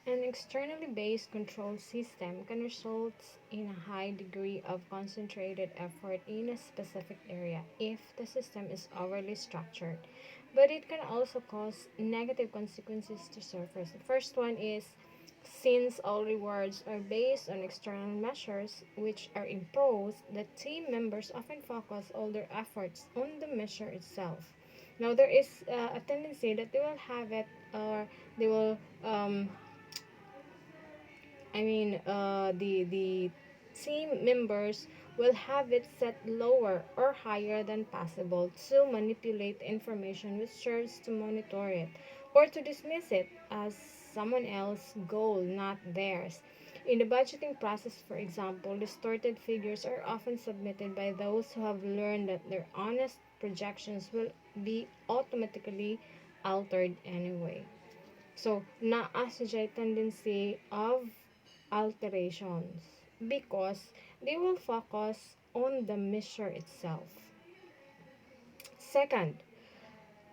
An externally based control system can result in a high degree of concentrated effort in a specific area if the system is overly structured, but it can also cause negative consequences to surface. The first one is, since all rewards are based on external measures which are imposed, the team members often focus all their efforts on the measure itself. Now, there is a tendency that they will have it, or they will um, the team members will have it set lower or higher than possible to manipulate information which serves to monitor it or to dismiss it as someone else's goal, not theirs. In the budgeting process, for example, distorted figures are often submitted by those who have learned that their honest projections will be automatically altered anyway. So, naa siya tendency of alterations because they will focus on the measure itself. Second,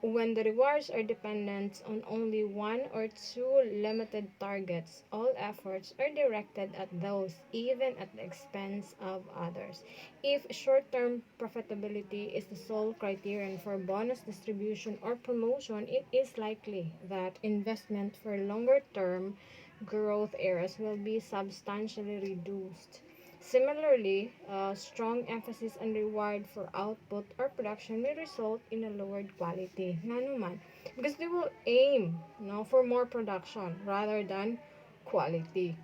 when the rewards are dependent on only one or two limited targets, all efforts are directed at those, even at the expense of others. If short term profitability is the sole criterion for bonus distribution or promotion, it is likely that investment for longer term growth areas will be substantially reduced. Similarly, strong emphasis on reward for output or production may result in a lowered quality. Nga naman, because they will aim for more production rather than quality.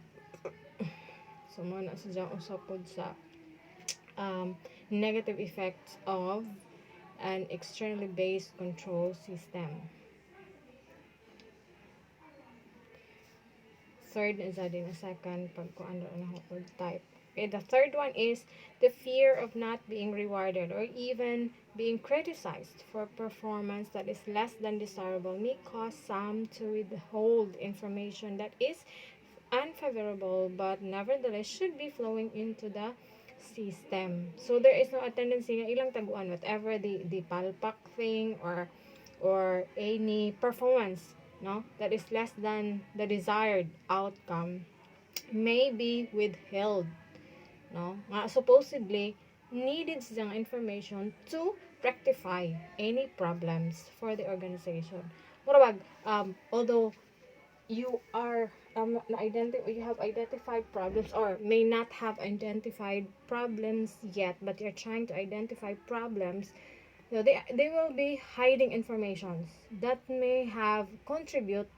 So, mo na sa usapod sa um, negative effects of an externally based control system. Third is din a second pag ko ano type. Okay, the third one is the fear of not being rewarded or even being criticized for performance that is less than desirable may cause some to withhold information that is unfavorable but nevertheless should be flowing into the system. So there is no a tendency na ilang taguan whatever the palpak thing or any performance that is less than the desired outcome may be withheld, supposedly needed siyang information to rectify any problems for the organization. Murag, although you are you have identified problems or may not have identified problems yet, but you're trying to identify problems. They will be hiding informations that may have contribute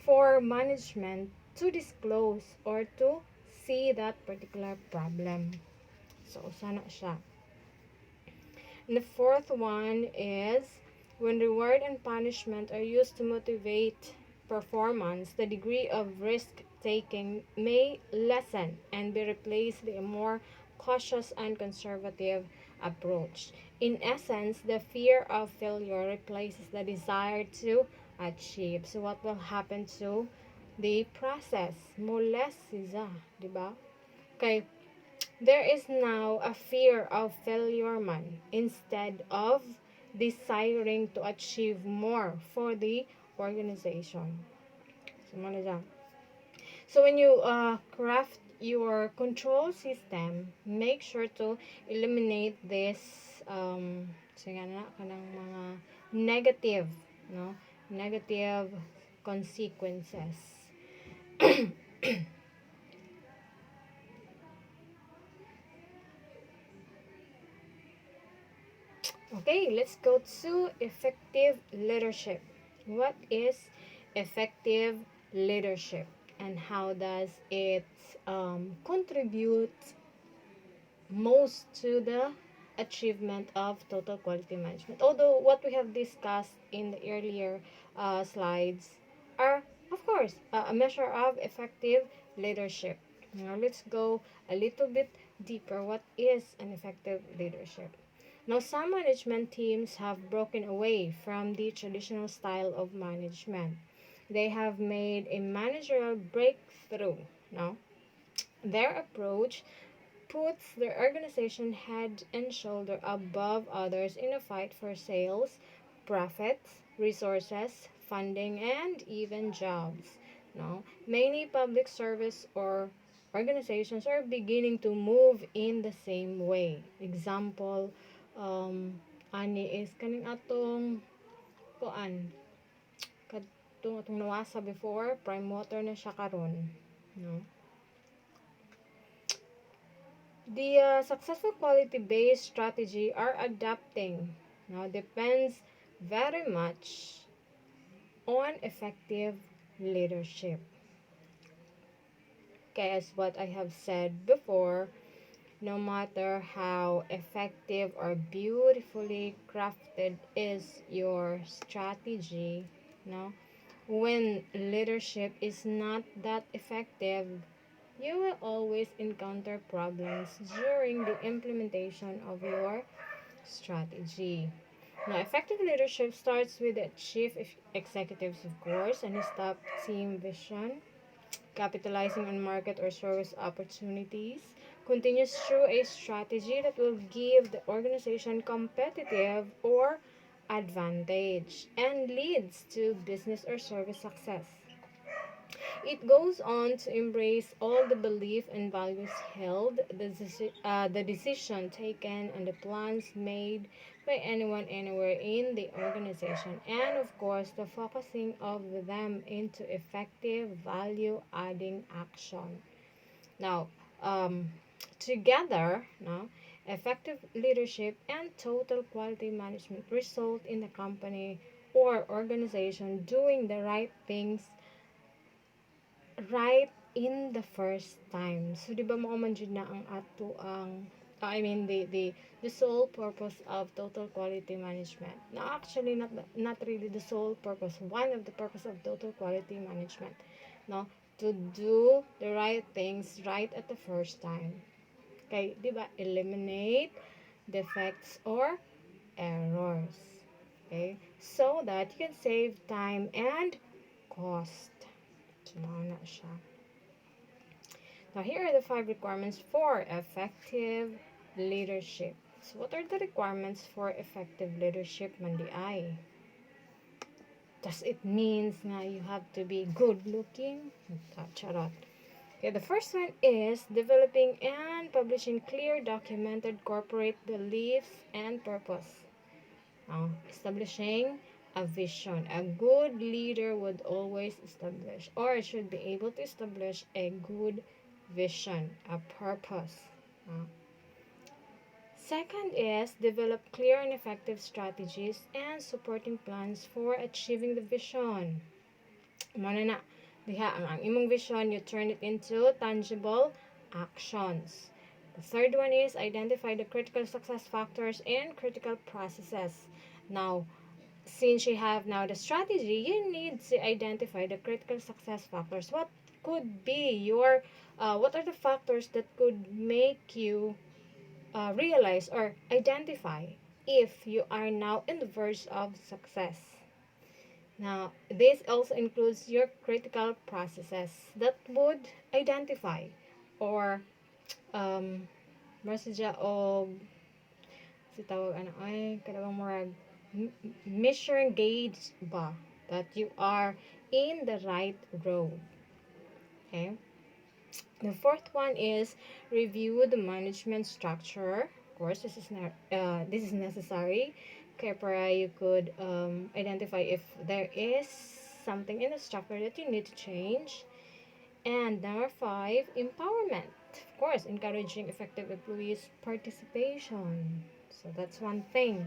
for management to disclose or to see that particular problem. So, sana siya. And the fourth one is when reward and punishment are used to motivate performance, the degree of risk taking may lessen and be replaced by a more cautious and conservative approach. In essence, the fear of failure replaces the desire to achieve. So what will happen to the process? More less siya, di ba? Okay, there is now a fear of failure man instead of desiring to achieve more for the organization. So when you craft your control system, make sure to eliminate this kanang mga negative, no? Negative consequences. Okay, let's go to effective leadership. What is effective leadership and how does it contribute most to the achievement of total quality management? Although what we have discussed in the earlier slides are, of course, a measure of effective leadership. Now, let's go a little bit deeper. What is an effective leadership? Now, some management teams have broken away from the traditional style of management. They have made a managerial breakthrough. Now, their approach puts their organization head and shoulder above others in a fight for sales, profits, resources, funding, and even jobs. No, many public service or organizations are beginning to move in the same way. Example, ani is kaning atong kuan atong nawasa before, prime water na siya karon. No, the successful quality-based strategy are adapting. Now depends very much on effective leadership. Okay, as what I have said before, no matter how effective or beautifully crafted is your strategy, no, when leadership is not that effective, you will always encounter problems during the implementation of your strategy. Now, effective leadership starts with the chief executives, of course, and his top team vision, capitalizing on market or service opportunities, continues through a strategy that will give the organization competitive or advantage and leads to business or service success. It goes on to embrace all the belief and values held, the decision taken, and the plans made by anyone anywhere in the organization, and of course, the focusing of them into effective value adding action. Now, together, now, effective leadership and total quality management result in the company or organization doing the right things right in the first time. So, di ba mo man jud na ang ato ang I mean the sole purpose of total quality management. No, actually not really the sole purpose. One of the purpose of total quality management, no, to do the right things right at the first time. Okay, di ba? Eliminate defects or errors. Okay? So that you can save time and cost. So, na siya. Now, here are the 5 requirements for effective leadership. So, what are the requirements for effective leadership, Mandiay? Does it means na you have to be good looking? Charot. Okay, the first one is developing and publishing clear documented corporate beliefs and purpose. Now, establishing a vision. A good leader would always establish or should be able to establish a good vision, a purpose. Uh, Second is develop clear and effective strategies and supporting plans for achieving the vision. Muna na, diha ang imong vision, you turn it into tangible actions. The third one is identify the critical success factors and critical processes. Now, since you have now the strategy, you need to identify the critical success factors. What could be your, what are the factors that could make you realize or identify if you are now in the verge of success? Now, this also includes your critical processes that would identify or message o si tawag ano ay kadawang murag mission gauge ba that you are in the right road. Okay. The fourth one is review the management structure. Of course, this is necessary. Okay, para you could identify if there is something in the structure that you need to change. And number 5, empowerment. Of course, encouraging effective employees' participation. So that's one thing.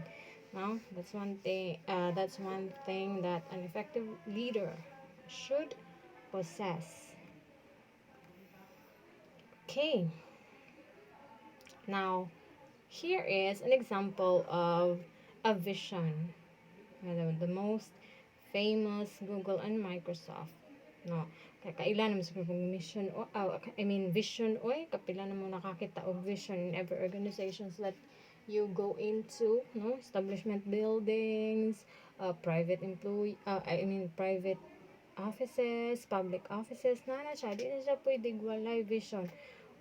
No, that's one thing. That's one thing that an effective leader should possess. Okay. Now, here is an example of a vision. The most famous Google and Microsoft. No, kailan naman sa mission o vision oy kapila na mo nakakita og vision in every organizations that you go into, no, establishment buildings, private employee private offices, public offices na siya di na siya pwede walay vision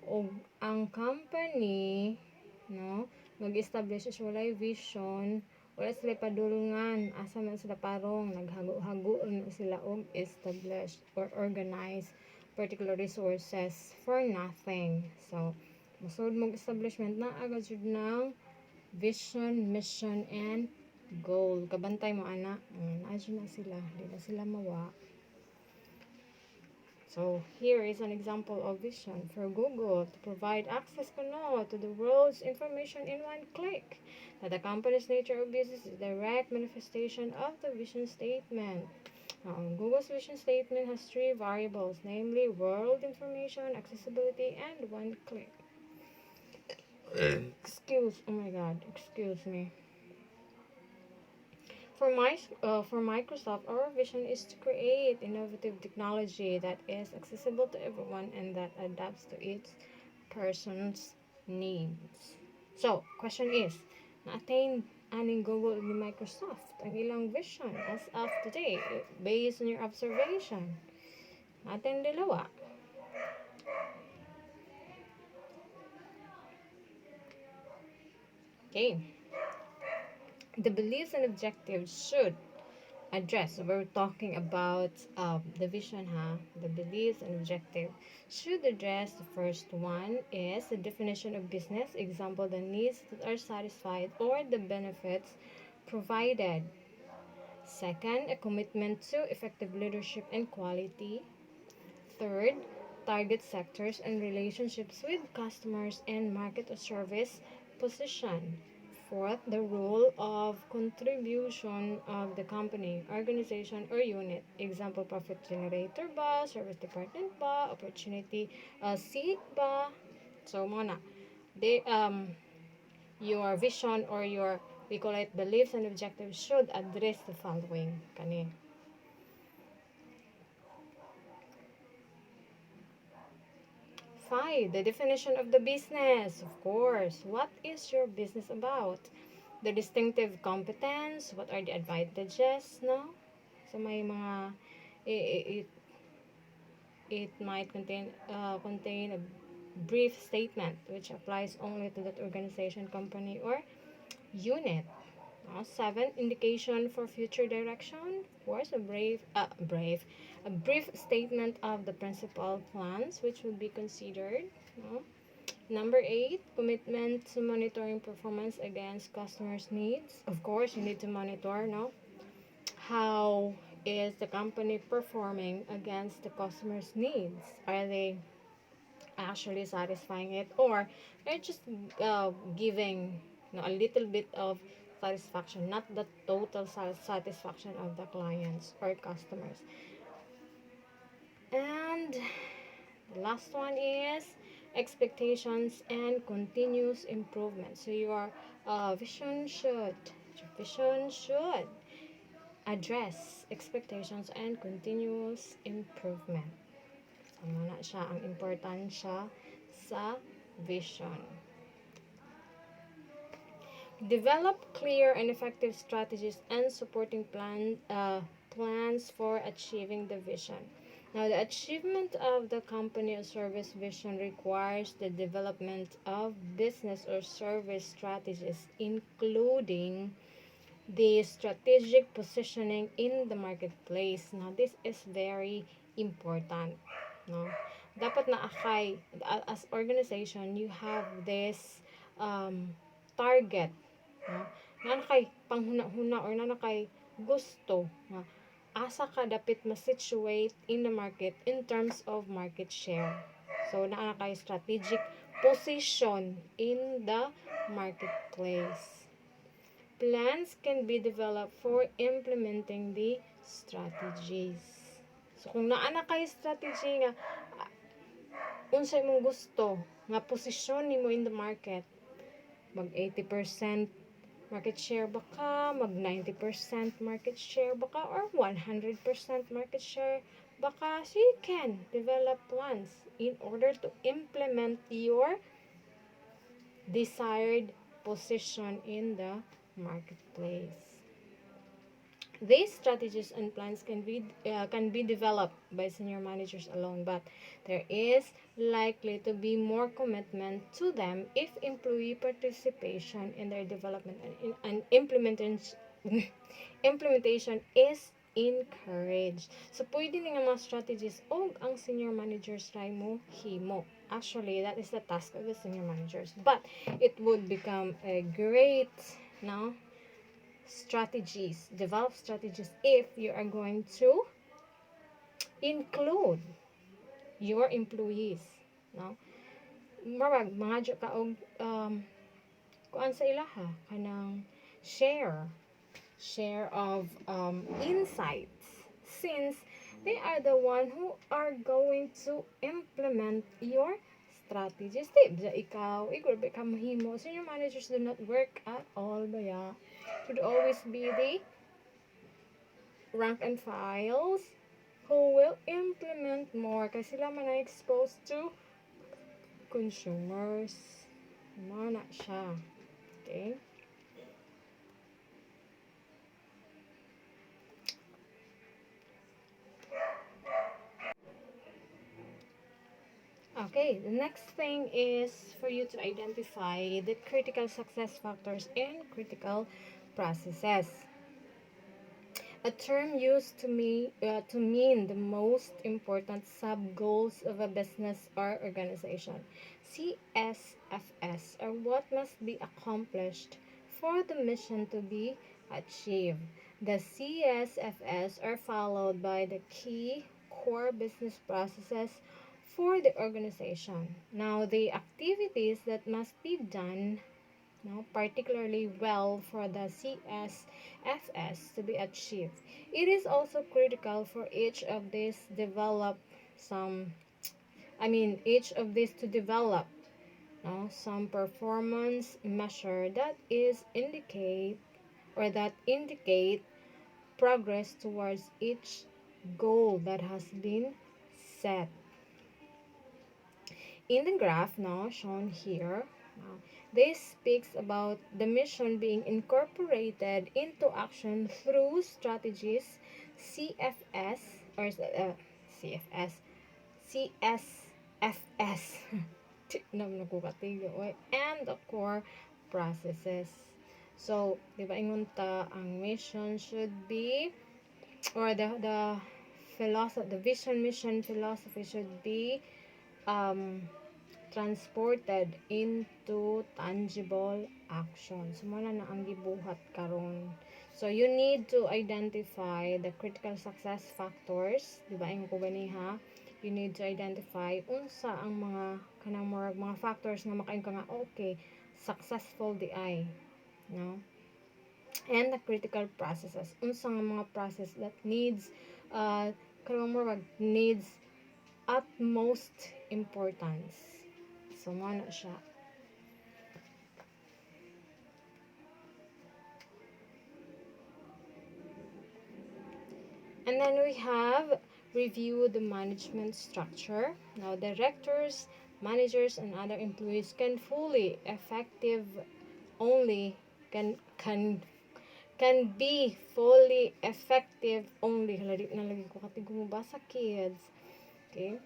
o ang company, no, mag-establish is walay vision Wala sila padulungan, asa man sila parong naghago-hago na sila og established or organized particular resources for nothing. So musod mong establishment na agad jud ng vision, mission, and goal. Kabantay mo ana, adyo na sila, di na sila mawa. So here is an example of vision for Google to provide access to the world's information in one click. That the company's nature of business is a direct manifestation of the vision statement. Now, Google's vision statement has three variables, namely world information, accessibility, and one click. Excuse me. For Microsoft, our vision is to create innovative technology that is accessible to everyone and that adapts to each person's needs. So, question is, na-attain aning Google ni Microsoft ang ilang vision as of today based on your observation? Na-attain dalawa. Okay. The beliefs and objectives should address. We're talking about the vision, the beliefs and objective should address. The first one is the definition of business, example, the needs that are satisfied or the benefits provided. Second, a commitment to effective leadership and quality. Third, target sectors and relationships with customers and market or service position. Fourth, the role of contribution of the company, organization, or unit. Example, profit generator ba, service department ba, opportunity seek ba. So, muna, they, your vision or your, we call it, beliefs and objectives should address the following. Kani. Five, the definition of the business. Of course, what is your business about? The distinctive competence, what are the advantages, no? So may mga it, it might contain a brief statement which applies only to that organization, company, or unit. Seven, indication for future direction. Of course, a brief statement of the principal plans which would be considered. Number 8, commitment to monitoring performance against customers' needs. Of course, you need to monitor, no? How is the company performing against the customer's needs? Are they actually satisfying it, or they're just giving a little bit of satisfaction, not the total satisfaction of the clients or customers? And the last one is expectations and continuous improvement. So your vision should address expectations and continuous improvement. So, muna siya ang importansya sa vision. Develop clear and effective strategies and supporting plans for achieving the vision. Now, the achievement of the company or service vision requires the development of business or service strategies, including the strategic positioning in the marketplace. Now, this is very important. No? Dapat na akay, as organization, you have this target. No? Na kay panghuna-huna or na kay gusto. No? Asa ka dapit ma-situate in the market in terms of market share. So, na kay strategic position in the marketplace. Plans can be developed for implementing the strategies. So, kung naa na kay strategy nga, unsay mong gusto nga posisyon nimo in the market, mag 80% market share baka, mag 90% market share baka, or 100% market share baka, so you can develop plans in order to implement your desired position in the marketplace. These strategies and plans can be developed by senior managers alone, but there is likely to be more commitment to them if employee participation in their development and implementation implementation is encouraged. So, pwede ni nga mga strategies og ang senior managers try mo himo. Actually, that is the task of the senior managers. But, it would become a great, no, develop strategies if you are going to include your employees, no? Marag, mga ka og kuan sa ilaha, kanang share of insights, since they are the one who are going to implement your strategies. Di ikaw, grabe ka mahimo. Senior managers do not work at all ba ya? Should always be the rank and files who will implement more kasi sila man na exposed to consumers. Mo na siya. Okay? Okay, the next thing is for you to identify the critical success factors in critical processes. A term used to mean the most important sub goals of a business or organization. CSFS are what must be accomplished for the mission to be achieved. The CSFS are followed by the key core business processes for the organization. Now, the activities that must be done now, particularly well for the CSFS to be achieved. It is also critical for each of these each of these to develop some performance measure that indicate progress towards each goal that has been set. In the graph now shown here, this speaks about the mission being incorporated into action through strategies CFS or CFS, CSFS, and the core processes. So, di ba ingon ta ang mission should be, or the vision, mission, philosophy should be transported into tangible action. So, mo na ang gibuhat karon. So, you need to identify the critical success factors. Di ba? Ingo ko ganiha. You need to identify unsa ang mga factors nga makain ka nga okay, successful di ay. No? And the critical processes. Unsa nga mga process that needs needs utmost importance. So, ano siya. And then we have review the management structure. Now, directors, managers, and other employees can fully effective only can be fully effective only. Nalagi ko katigumubasa kids. Okay.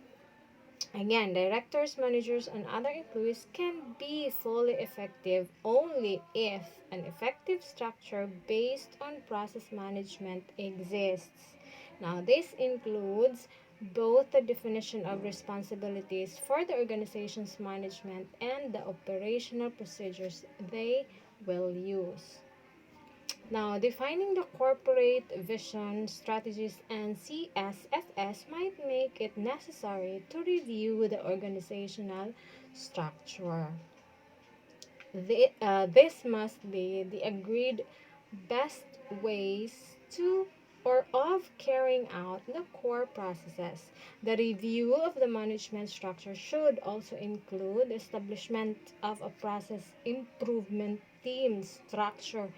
Again, directors, managers, and other employees can be fully effective only if an effective structure based on process management exists. Now, this includes both the definition of responsibilities for the organization's management and the operational procedures they will use. Now, defining the corporate vision, strategies, and CSFS might make it necessary to review the organizational structure. This must be the agreed best ways to or of carrying out the core processes. The review of the management structure should also include establishment of a process improvement team structure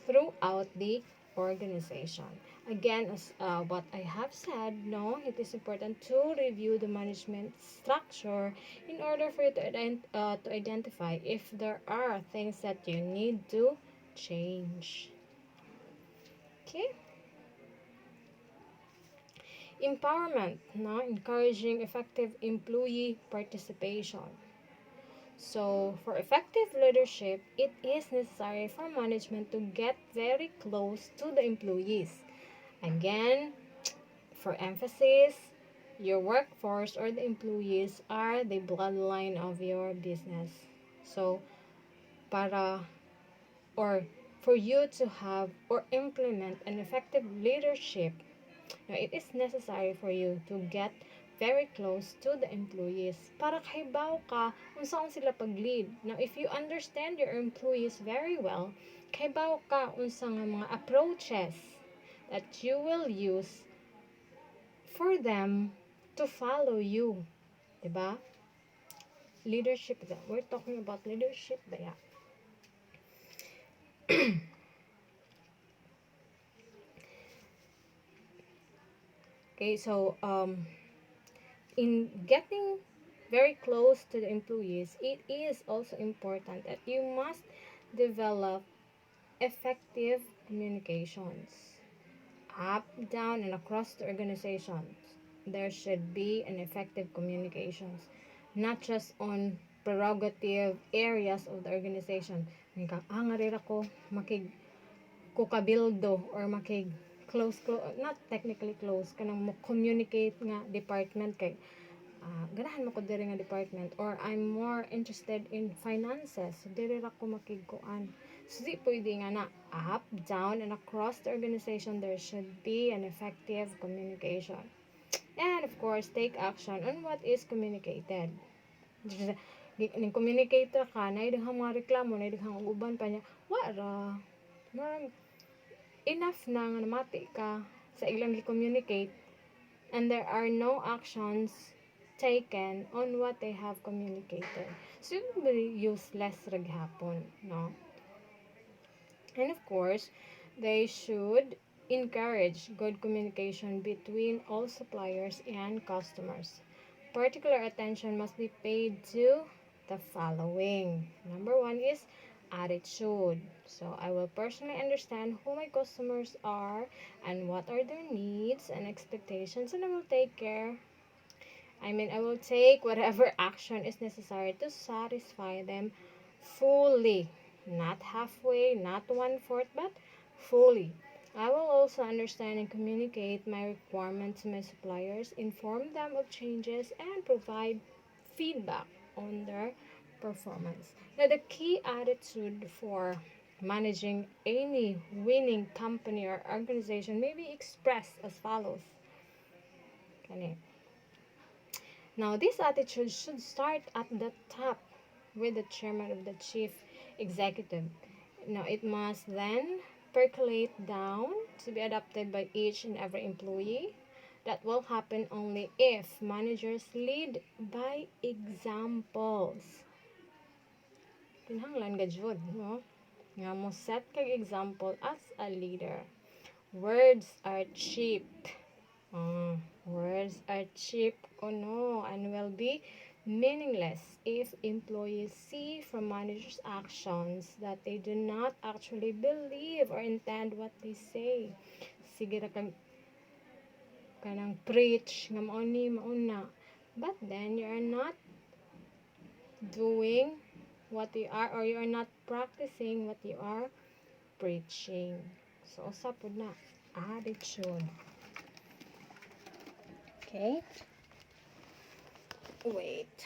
throughout the organization. Again, as what I have said, no, it is important to review the management structure in order for you to identify if there are things that you need to change. Okay? Empowerment, no? Encouraging effective employee participation. So, for effective leadership, it is necessary for management to get very close to the employees. Again, for emphasis, your workforce or the employees are the bloodline of your business. So, para or for you to have or implement an effective leadership, it is necessary for you to get very close to the employees para kahibaw ka kung saan sila pag-lead. Now, if you understand your employees very well, kahibaw ka unsa nga mga approaches that you will use for them to follow you. Diba? Leadership. We're talking about leadership. Daya. Okay, so in getting very close to the employees, it is also important that you must develop effective communications up, down, and across the organizations. There should be an effective communications, not just on prerogative areas of the organization. Nga ko makig kukabildo or makig not technically close kanang mo communicate nga department kay ganahan mo ko diri nga department, or I'm more interested in finances, so diri ra ko makigkuan. So di pwede nga na up, down, and across the organization there should be an effective communication. And of course, take action on what is communicated. Ning communicator ka na idang mga reklamo na idang uban pa niya wala enough na nga namati ka sa ilang i-communicate and there are no actions taken on what they have communicated. So, it will be useless raghapon, no? And of course, they should encourage good communication between all suppliers and customers. Particular attention must be paid to the following. Number one is attitude. So I will personally understand who my customers are and what are their needs and expectations, and I will take whatever action is necessary to satisfy them fully. Not halfway, not 1/4, but fully. I will also understand and communicate my requirements to my suppliers, inform them of changes, and provide feedback on their performance. Now, the key attitude for managing any winning company or organization may be expressed as follows. Okay. Now, this attitude should start at the top with the chairman of the chief executive. Now, it must then percolate down to be adopted by each and every employee. That will happen only if managers lead by examples. Kinahanglan ka jud, no? Nga mo set kag example as a leader. Words are cheap. Words are cheap no, and will be meaningless if employees see from managers' actions that they do not actually believe or intend what they say. Sige ra kanang preach nga mao ni mauna, but then you are not doing what you are, or you are not practicing what you are preaching. So usa pud na attitude. Okay, wait.